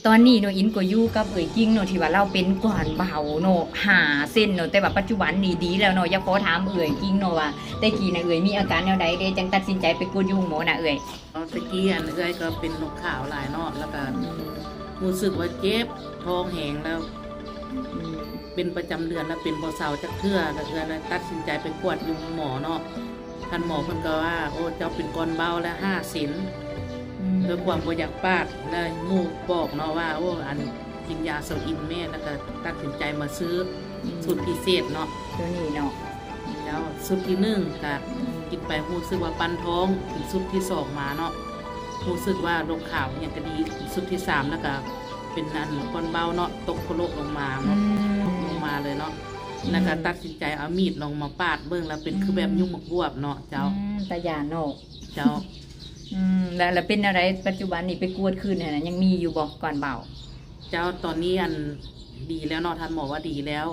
ตอนนี้เนาะอินก็อยู่กับเอ่ยกิ้งเนาะที่ว่าเราเป็นก่อนเบาเนาะ5 เส้นเนาะแต่ว่าปัจจุบันนี่ดีแล้วเนาะอยากขอถามเอ่ยกิ้งเนาะว่าแต่กี้น่ะเอ่ยมีอาการแนวใดเด้จังตัดสินใจไปกวดอยู่หมอน่ะเอ่ยเอาตะกี้อันเอ้อยก็เป็นนกขาวหลายเนาะแล้วก็รู้สึกว่าเจ็บท้องแห้งแล้ว เป็นประจำเดือนแล้วเป็นบ่เซาจักเทื่อแล้วเอ้อยเลยตัดสินใจไปกวดอยู่หมอเนาะท่านหมอเพิ่นก็ว่าโอ้เจ้าเป็นก้อนเบาแล้ว5 เซนด้วยความบ่อยากปากแล้วหมู่บอกเนาะว่าโอ้อันกินยาเซาอินแม่แล้วก็ตัดสินใจมาซื้อสูตรพิเศษเนาะ ตัวนี้เนาะ แล้วสูตรที่1ก็กินไปรู้สึกว่าปั้นท้องถึงสูตรที่2มาเนาะรู้สึกว่าโรคขาวเนี่ยก็ดีสูตรที่3แล้วก็เป็นอันก้อนเบาเนาะตกโคโลกลงมาเนาะลงมาเลยเนาะแล้วก็ตัดสินใจเอามีดลงมาปาดเบิ่งแล้วเป็นคือแบบยุ่งบวบเนาะเจ้า ตายาเนาะ เจ้า แล้วเป็นอะไรปัจจุบันนี่ไปกวดคืนน่ะยังมีอยู่บ่ก่อนเบา เจ้าตอนนี้อันดีแล้วเนาะท่านหมอว่าดีแล้ว